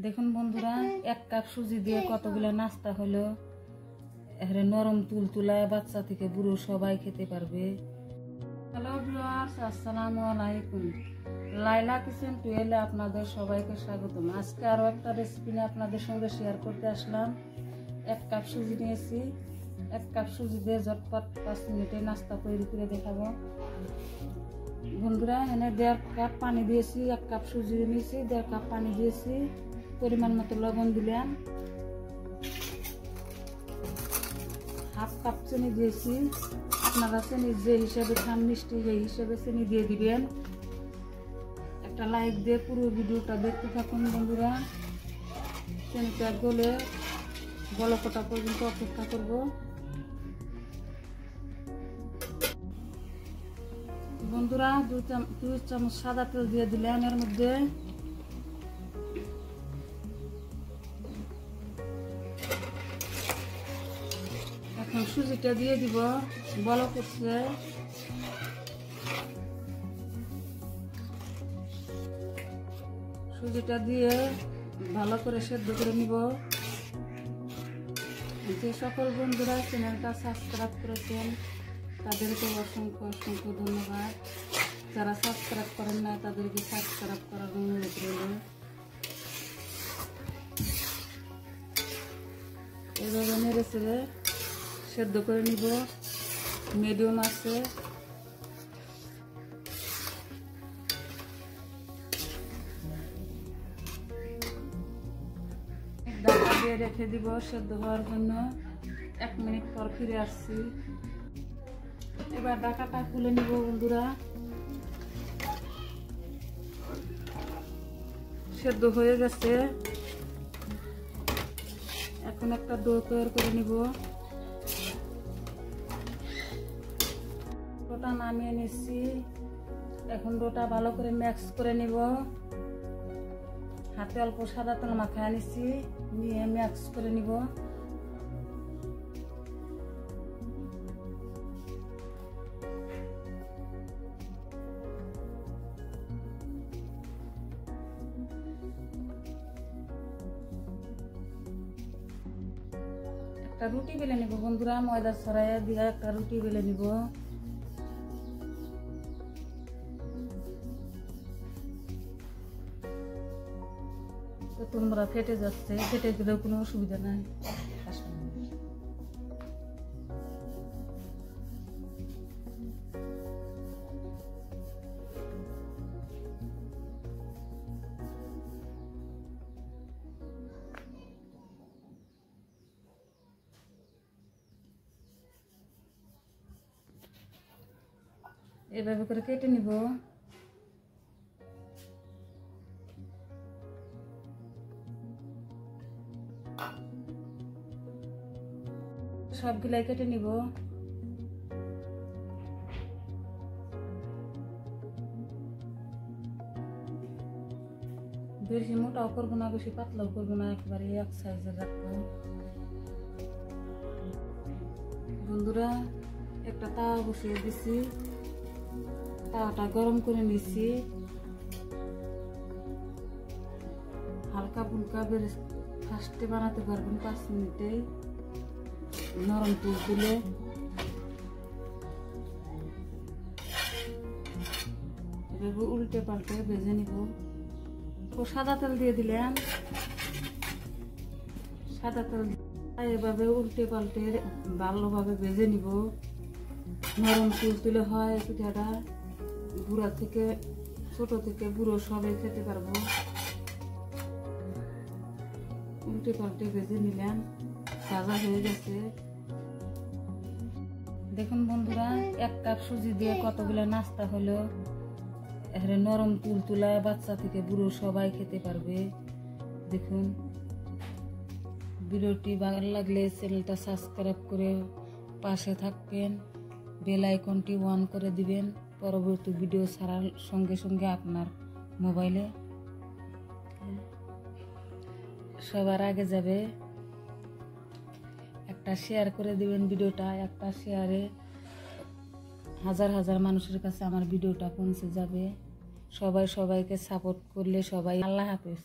দেখুন বন্ধুরা, 1 কাপ সুজি দিয়ে কতগুলো নাস্তা হলো। এখানে নরম তুলতুলা, বাচ্চা থেকে বুড়ো সবাই খেতে পারবে। হ্যালো ভিউয়ার্স, আসসালামু আলাইকুম। লাইলা কিচেন টুয়েলে আপনাদের সবাইকে স্বাগতম। আজকে আরো একটা রেসিপি নিয়ে আপনাদের সঙ্গে শেয়ার করতে আসলাম। 1 কাপ সুজি নিয়েছি। 1 কাপ সুজি দিয়ে ঝটপট 5 মিনিটে নাস্তা তৈরি করে দেখাবো বন্ধুরা। এখানে 1.5 কাপ পানি দিয়েছি। 1 কাপ সুজি নিয়েছি, 1.5 কাপ পানি দিয়েছি। পরিমাণ মতো লবণ দিলাম। 1/2 কাপ চিনি দিয়েছি। আপনারা চিনি যে হিসাবে খান, মিষ্টি সেই হিসাবে চিনি দিয়ে দিবেন। একটা লাইক দিয়ে পুরো ভিডিওটা দেখতে থাকুন বন্ধুরা। চিনিটা গলে গলকটা পর্যন্ত অপেক্ষা করব বন্ধুরা। 2 চামচ সাদা তেল দিয়ে দিলাম এর মধ্যে। এখন সুজিটা দিয়ে দিব। বলক উঠছে। সুজিটা দিয়ে ভালো করে সেদ্ধ করে নিব। যে সকল বন্ধুরা চ্যানেলটা সাবস্ক্রাইব করেছেন তাদেরকে অসংখ্য অসংখ্য ধন্যবাদ। যারা সাবস্ক্রাইব করেন না তাদেরকে সাবস্ক্রাইব করার অনুরোধ রইল। এভাবে নেড়ে চেড়ে সেদ্ধ করে নিব মিডিয়াম আছে। ঢাকা দিয়ে রেখে দিব সেদ্ধ হওয়ার জন্য। 1 মিনিট পর ফিরে আসছি। এবার ঢাকাটা খুলে নিব বন্ধুরা। সেদ্ধ হয়ে গেছে। এখন একটা ডো তৈরি করে নিব। ডোটা নামিয়ে নিচ্ছি। এখন ডোটা ভালো করে মিক্স করে নিব। হাতে অল্প সাদা তেল মাখায় নিচ্ছি, নিয়ে মিক্স করে নিব। একটা রুটি বেলে নিব বন্ধুরা। ময়দা ছড়াইয়া দিয়ে একটা রুটি বেলে নিব। তোমরা ফেটে যাচ্ছে, ফেটে গেলেও কোনো অসুবিধা নাই। এভাবে করে কেটে নিব। সবগুলাই কেটে নিব। বেশি মোটাও করবো না, বেশি পাতলাও করবো না, একবারে এক সাইজের রাখবো বন্ধুরা। একটা তাওয়া বসিয়ে দিছি। তাওয়াটা গরম করে নিচ্ছি। হালকা ফুলকা ফার্স্টে বানাতে পারবেন 5 মিনিটে। নরম তুল তুলে এভাবে উল্টে পাল্টে ভেজে নিব। তো সাদা তেল দিয়ে দিলাম। সাদা তেল এভাবে উল্টে পাল্টে ভালোভাবে ভেজে নিব। নরম তুল তুলে হয় পিঠাটা। বুড়া থেকে ছোট থেকে বুড়ো সবাই খেতে পারবো। উল্টে পাল্টে ভেজে নিলাম। ভাজা হয়ে গেছে। দেখুন বন্ধুরা, 1 কাপ সুজি দিয়ে কতগুলো নাস্তা হলো। এখানে নরম তুলতুলা, বাচ্চা থেকে বুড়ো সবাই খেতে পারবে। দেখুন, ভিডিওটি ভালো লাগলে চ্যানেলটা সাবস্ক্রাইব করে পাশে থাকবেন। বেল আইকনটি অন করে দিবেন। পরবর্তী ভিডিও ছাড়ার সঙ্গে সঙ্গে আপনার মোবাইলে সবার আগে যাবে। একটা শেয়ার করে দিবেন ভিডিওটা। একটা শেয়ারে হাজার হাজার মানুষের কাছে আমার ভিডিওটা পৌঁছে যাবে। সবাই সবাইকে সাপোর্ট করলে সবাই। আল্লাহ হাফেজ।